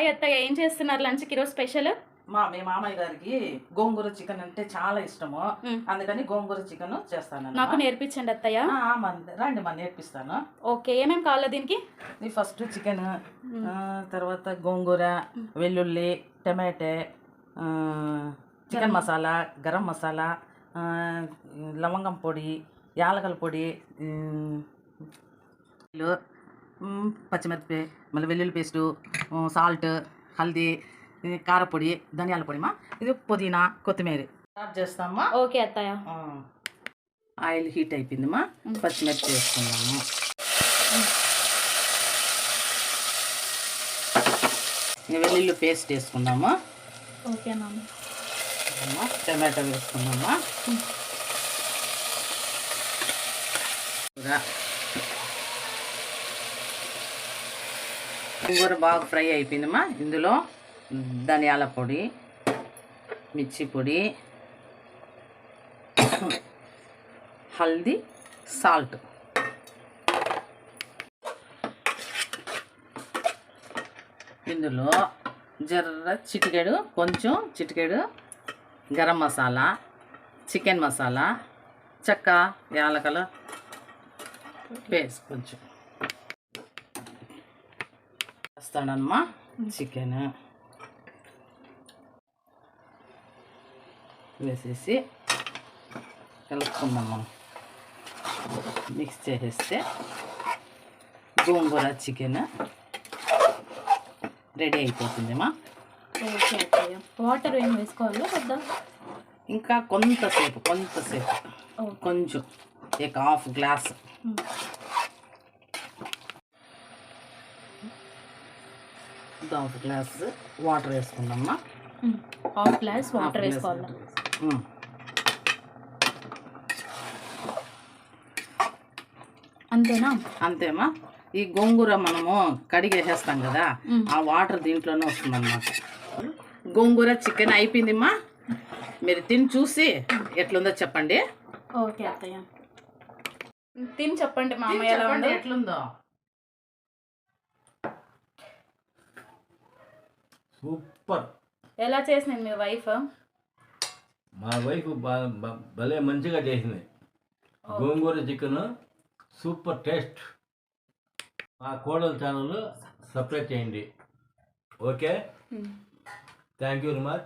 Hi అత్తయ్య, ఏం చేస్తున్నారు లంచ్కి ఈరోజు స్పెషల్? మీ మామయ్య గారికి గోంగూర చికెన్ అంటే చాలా ఇష్టము. అందుకని గోంగూర చికెన్ చేస్తాను. నాకు నేర్పించండి అత్తయ్య. రండి నేర్పిస్తాను. ఓకే, ఏమేమి కావాలో దీనికి? ఫస్ట్ చికెన్, తర్వాత గోంగూర, వెల్లుల్లి, టమాటే, చికెన్ మసాలా, గరం మసాలా, లవంగం పొడి, యాలకల పొడి, పచ్చిమిరపకాయ, మళ్ళీ వెల్లుల్లి పేస్టు, సాల్ట్, హల్దీ, కారపొడి, ధనియాల పొడిమా, ఇది పుదీనా, కొత్తిమీర స్టార్ట్ చేస్తామా. ఓకే అత్తయ్య. ఆయిల్ హీట్ అయిపోయిందమ్మా, పచ్చిమిర్చి వేసుకున్నాము. వెల్లుల్లి పేస్ట్ వేసుకున్నాము. Okay tomato వేసుకున్నామా. గోంగూర బాగా ఫ్రై అయిపోయిందమ్మా. ఇందులో ధనియాల పొడి, మిర్చి పొడి, హల్దీ, సాల్ట్, ఇందులో చిటికెడు గరం మసాలా, చికెన్ మసాలా, చెక్క, యాలకల పేస్ట్ కొంచెం వేస్తాడమ్మా. చికెన్ వేసేసి కలుపుకుందాం. మనం మిక్స్ చేసేస్తే గోంగూర చికెన్ రెడీ అయిపోతుందమ్మా. వాటర్ ఏం వేసుకోవాలి పెద్ద? ఇంకా కొంతసేపు కొంచెం హాఫ్ గ్లాస్ వాటర్ వేసుకుందామా. హాఫ్ గ్లాస్ వాటర్ వేసుకోవాలి. అంతేమా. ఈ గోంగూర మనము కడిగేసేస్తాం కదా, ఆ వాటర్ దీంట్లోనే వస్తుందన్నమాట. గోంగూర చికెన్ అయిపోయిందిమ్మా. మీరు తిని చూసి ఎట్లుందో చెప్పండి. ఓకే అత్తయ్య, తిని చెప్పండి మామయ్య ఎట్లుందో. సూపర్. ఎలా చేసింది మీ వైఫ్? మా వైఫ్ భలే మంచిగా చేసింది. గోంగూర చికెన్ సూపర్ టేస్ట్. మా కోడలు ఛానల్ సబ్స్క్రైబ్ చేయండి. Okay, thank you very much.